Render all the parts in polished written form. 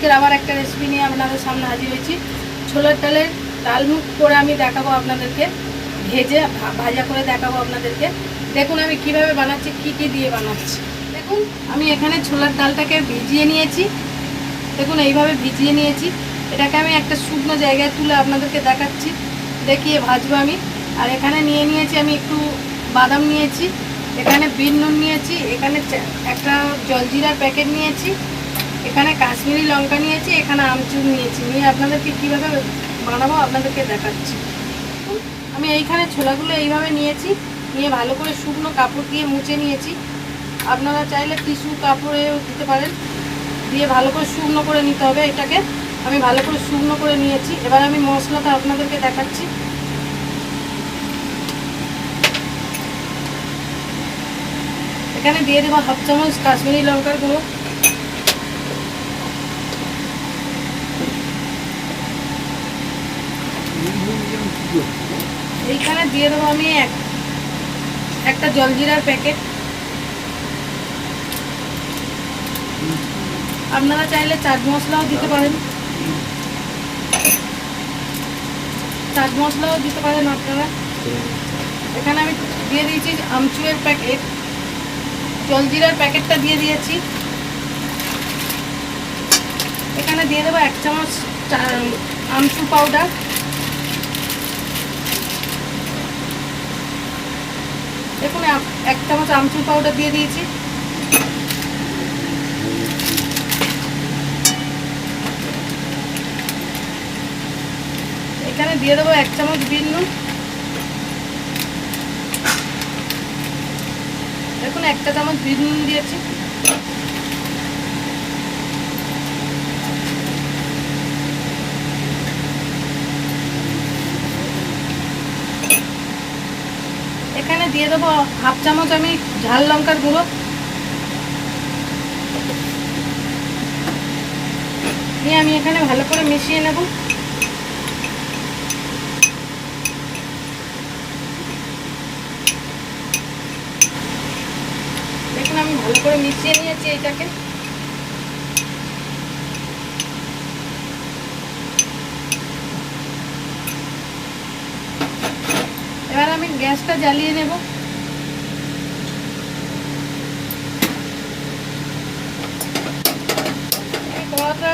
আজকের আবার একটা রেসিপি নিয়ে আপনাদের সামনে হাজির হয়েছি। ছোলার ডালের ডালমুখ করে আমি দেখাবো আপনাদেরকে, ভেজে ভাজা করে দেখাবো আপনাদেরকে। দেখুন আমি কিভাবে বানাচ্ছি, কি কি দিয়ে বানাচ্ছি। দেখুন আমি এখানে ছোলার ডালটাকে ভিজিয়ে নিয়েছি। দেখুন এইভাবে ভিজিয়ে নিয়েছি। এটাকে আমি একটা শুকনো জায়গায় তুলে আপনাদেরকে দেখাচ্ছি, দেখিয়ে ভাজবো আমি। আর এখানে নিয়ে নিয়েছি আমি একটু বাদাম নিয়েছি, এখানে বিন নুন নিয়েছি, এখানে একটা জলজিরার প্যাকেট নিয়েছি, এখানে কাশ্মীরি লঙ্কা নিয়েছি, এখানে আমচুর নিয়েছি। নিয়ে আপনাদেরকে কীভাবে বানাবো আপনাদেরকে দেখাচ্ছি। আমি এইখানে ছোলাগুলো এইভাবে নিয়েছি, নিয়ে ভালো করে শুকনো কাপড় দিয়ে মুছে নিয়েছি। আপনারা চাইলে টিস্যু কাপড়েও দিতে পারেন, দিয়ে ভালো করে শুকনো করে নিতে হবে। এটাকে আমি ভালো করে শুকনো করে নিয়েছি। এবার আমি মশলাটা আপনাদেরকে দেখাচ্ছি। এখানে দিয়ে দেবো হাফ চামচ কাশ্মীরি লঙ্কার গুঁড়ো, এইখানে দিয়ে দেবো আমি একটা জলজিরার প্যাকেট। আপনারা চাইলে চাট মশলাও দিতে পারেন, আপনারা। এখানে আমি দিয়ে দিয়েছি আমচুরের প্যাকেট, জলজিরার প্যাকেটটা দিয়ে দিয়েছি। এখানে দিয়ে দেবো 1 চামচ আমচুর পাউডার, দেখুন 1 চামচ আমচুর পাউডার দিয়ে দিয়েছি। এখানে দিয়ে দেবো 1 চামচ বিন নুন, দেখুন 1 চামচ বিন নুন দিয়েছি। এখানে দিয়ে দেবো হাফ চামচ আমি ঝাল লঙ্কার গুঁড়ো, নিয়ে আমি এখানে ভালো করে মিশিয়ে নেব। দেখুন আমি ভালো করে মিশিয়ে নিয়েছি এইটাকে। এবার আমি গ্যাসটা জ্বালিয়ে নেব। কড়াটা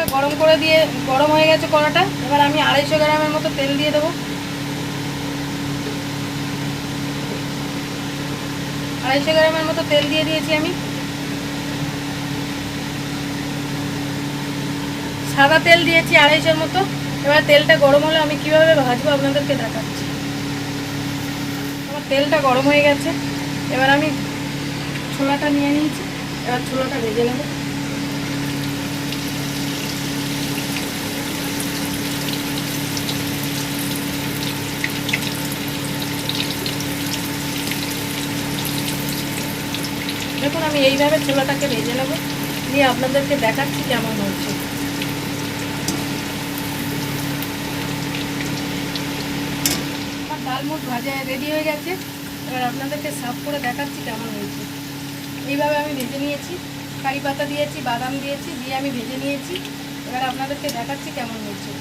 গরম হয়ে গেছে কড়াটা। এবার আমি 250 গ্রামের মতো তেল দিয়ে দেবো। 250 গ্রামের মতো তেল দিয়ে দিয়েছি আমি। সাদা তেল দিয়েছি 250-এর মতো। এবার তেলটা গরম হলে আমি কিভাবে ভাজবো আপনাদেরকে দেখাচ্ছি। আমার তেলটা গরম হয়ে গেছে। এবার আমি ছোলাটা নিয়ে নিয়েছি, এবার ছোলাটা ভেজে নেব। দেখুন আমি এইভাবে ছোলাটাকে ভেজে নেব, নিয়ে আপনাদেরকে দেখাচ্ছি কেমন হচ্ছে। আমার ডালমুট ভাজা রেডি হয়ে গেছে। এবার আপনাদেরকে সার্ভ করে দেখাচ্ছি কেমন হয়েছে। এইভাবে আমি ভেজে নিয়েছি, কারি পাতা দিয়েছি, বাদাম দিয়েছি, দিয়ে আমি ভেজে নিয়েছি। এবার আপনাদেরকে দেখাচ্ছি কেমন হয়েছে।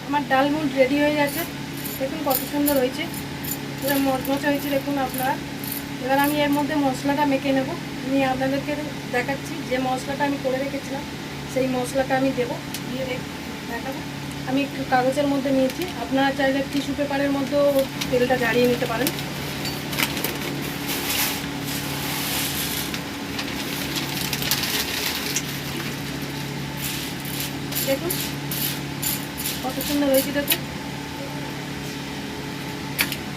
আমার ডালমুট রেডি হয়ে গেছে। দেখুন কত সুন্দর হয়েছে, পুরো মচমচা হয়েছে দেখুন আপনারা। এবার আমি এর মধ্যে মশলাটা মেখে নেব, নিয়ে আপনাদেরকে দেখাচ্ছি। যে মশলাটা আমি করে রেখেছিলাম সেই মশলাটা আমি দেবো, দিয়ে দেখাবো। আমি একটু কাগজের মধ্যে নিয়েছি, আপনারা চাইলে টিস্যু পেপারের মধ্যেও তেলটা গাড়িয়ে নিতে পারেন। দেখুন কত সুন্দর হয়েছে দেখুন।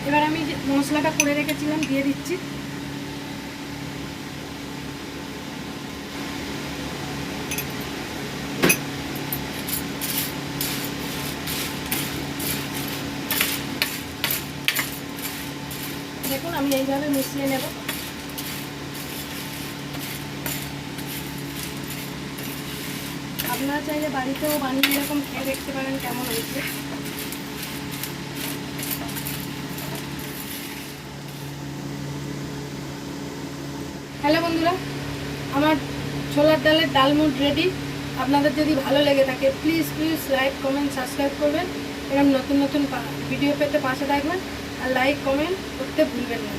এবার আমি যে মশলাটা করে রেখেছিলাম দিয়ে দিচ্ছি। দেখুন আমি এইভাবে মিশিয়ে নেব। আপনারা চাইলে বাড়িতেও বানিয়ে এরকম খেয়ে দেখতে পারেন কেমন হয়েছে। হ্যালো বন্ধুরা, আমার ছোলার ডালের ডালমুট রেডি। আপনাদের যদি ভালো লেগে থাকে প্লিজ লাইক কমেন্ট সাবস্ক্রাইব করবেন। এরকম নতুন নতুন ভিডিও পেতে পাশে থাকবেন, আর লাইক কমেন্ট করতে ভুলবেন না।